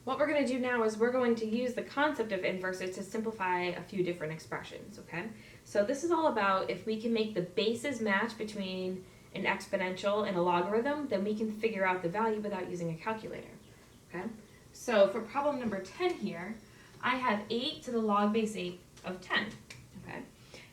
What we're going to do now is we're going to use the concept of inverses to simplify a few different expressions, okay? So this is all about if we can make the bases match between an exponential and a logarithm, then we can figure out the value without using a calculator, okay? So for problem number 10 here, I have 8 to the log base 8 of 10, okay?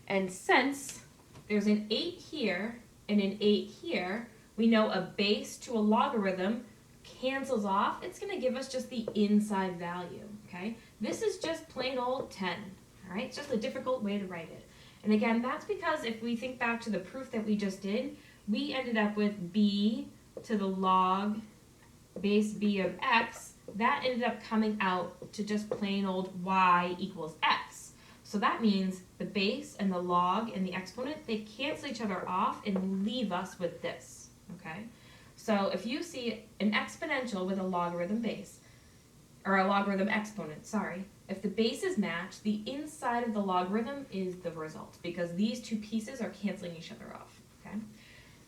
And since there's an 8 here and an 8 here, we know a base to a logarithm cancels off. It's going to give us just the inside value, okay? This is just plain old 10, all right? It's just a difficult way to write it. And again, that's because if we think back to the proof that we just did, we ended up with b to the log base b of x. That ended up coming out to just plain old y equals x. So that means the base and the log and the exponent, they cancel each other off and leave us with this, okay? So if you see an exponential with a logarithm base, or a logarithm exponent, sorry, if the bases match, the inside of the logarithm is the result because these two pieces are canceling each other off, okay?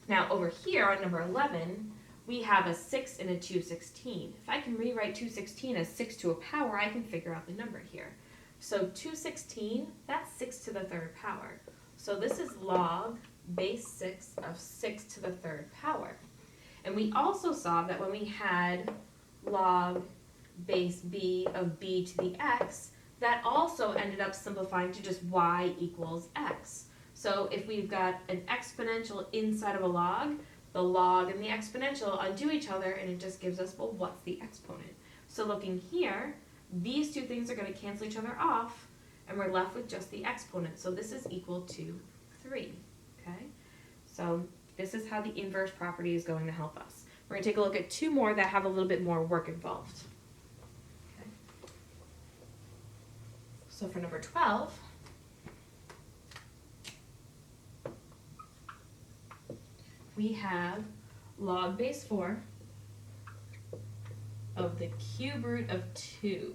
Now over here on number 11, we have a 6 and a 216. If I can rewrite 216 as 6 to a power, I can figure out the number here. So 216, that's 6 to the third power. So this is log base 6 of 6 to the third power. And we also saw that when we had log base b of b to the x, that also ended up simplifying to just y equals x. So if we've got an exponential inside of a log, the log and the exponential undo each other and it just gives us, well, what's the exponent? So looking here, these two things are going to cancel each other off and we're left with just the exponent. So this is equal to 3, okay? So this is how the inverse property is going to help us. We're going to take a look at two more that have a little bit more work involved. Okay. So for number 12, we have log base 4 of the cube root of 2.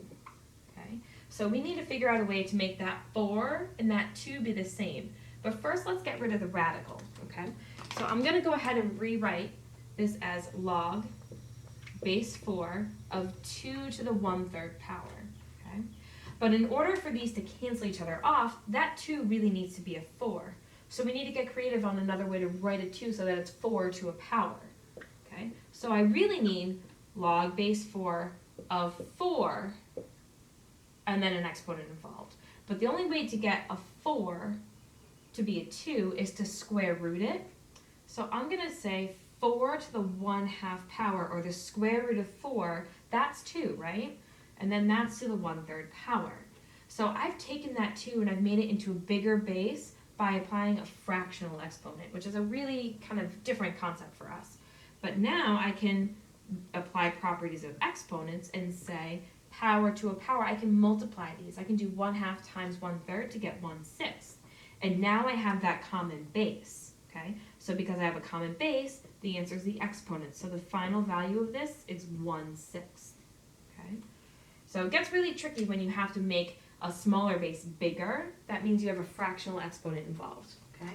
Okay? So we need to figure out a way to make that 4 and that 2 be the same. But first, let's get rid of the radical, okay? So I'm going to go ahead and rewrite this as log base 4 of 2 to the 1/3 power, okay? But in order for these to cancel each other off, that 2 really needs to be a 4. So we need to get creative on another way to write a 2 so that it's 4 to a power, okay? So I really need log base 4 of 4 and then an exponent involved. But the only way to get a 4 to be a 2 is to square root it. So I'm going to say 4 to the 1/2 power, or the square root of 4, that's 2, right? And then that's to the 1/3 power. So I've taken that 2 and I've made it into a bigger base by applying a fractional exponent, which is a really kind of different concept for us. But now I can apply properties of exponents and say power to a power. I can multiply these. I can do 1/2 times 1/3 to get 1/6. And now I have that common base, okay? So because I have a common base, the answer is the exponent. So the final value of this is 1/6, okay? So it gets really tricky when you have to make a smaller base bigger. That means you have a fractional exponent involved, okay?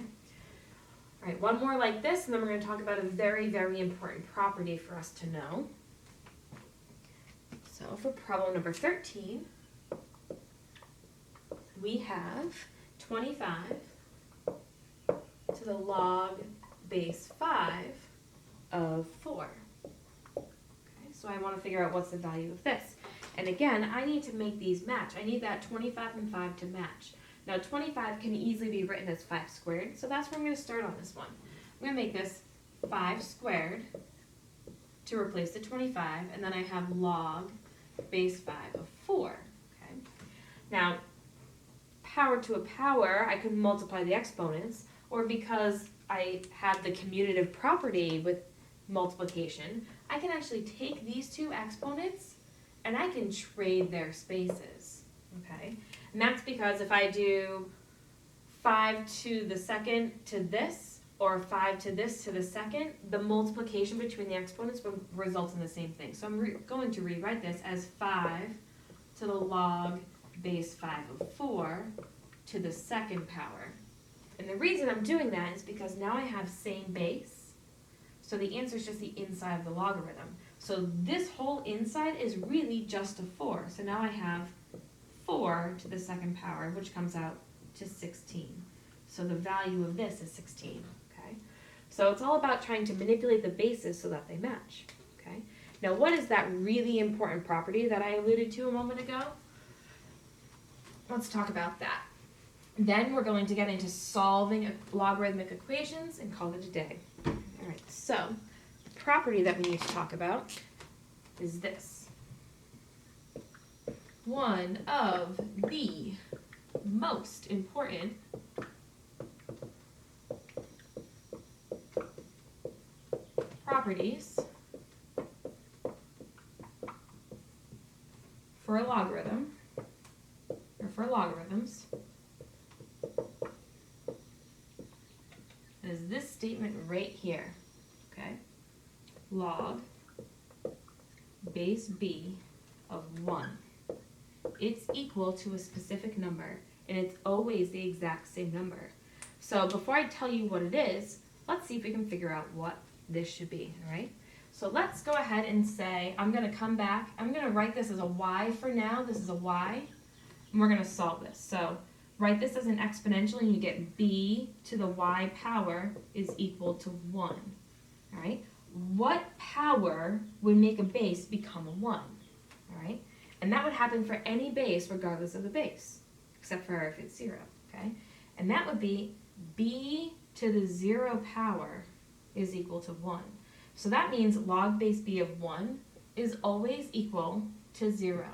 All right, one more like this, and then we're going to talk about a very, very important property for us to know. So for problem number 13, we have 25 to the log base 5 of 4. Okay, so I want to figure out what's the value of this. And again, I need to make these match. I need that 25 and 5 to match. Now 25 can easily be written as 5 squared, so that's where I'm going to start on this one. I'm going to make this 5 squared to replace the 25, and then I have log base 5 of 4. Okay. Now, power to a power, I could multiply the exponents, or because I have the commutative property with multiplication, I can actually take these two exponents and I can trade their spaces, okay? And that's because if I do 5 to the second to this, or 5 to this to the second, the multiplication between the exponents will result in the same thing. So I'm going to rewrite this as 5 to the log base 5 of 4 to the second power. And the reason I'm doing that is because now I have same base, so the answer is just the inside of the logarithm. So this whole inside is really just a 4. So now I have 4 to the second power, which comes out to 16. So the value of this is 16, okay? So it's all about trying to manipulate the bases so that they match, okay? Now what is that really important property that I alluded to a moment ago? Let's talk about that. Then we're going to get into solving logarithmic equations and call it a day. All right, so the property that we need to talk about is this. One of the most important properties for a logarithm, or for logarithms, is this statement right here, okay? Log base b of 1. It's equal to a specific number, and it's always the exact same number. So before I tell you what it is, let's see if we can figure out what this should be, all right? So let's go ahead and say, I'm going to come back. I'm going to write this as a y for now. This is a y, and we're going to solve this. So write this as an exponential, and you get b to the y power is equal to 1, all right? What power would make a base become a 1, all right? And that would happen for any base regardless of the base, except for if it's 0, okay? And that would be b to the 0 power is equal to 1. So that means log base b of 1 is always equal to 0,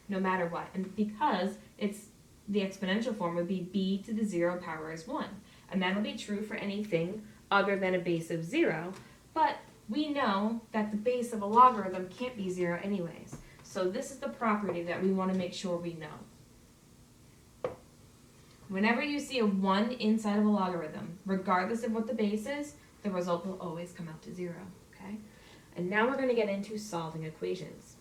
no matter what. And because it's the exponential form would be b to the 0 power is 1. And that'll be true for anything other than a base of 0. But we know that the base of a logarithm can't be 0 anyways. So this is the property that we want to make sure we know. Whenever you see a 1 inside of a logarithm, regardless of what the base is, the result will always come out to 0, okay? And now we're going to get into solving equations.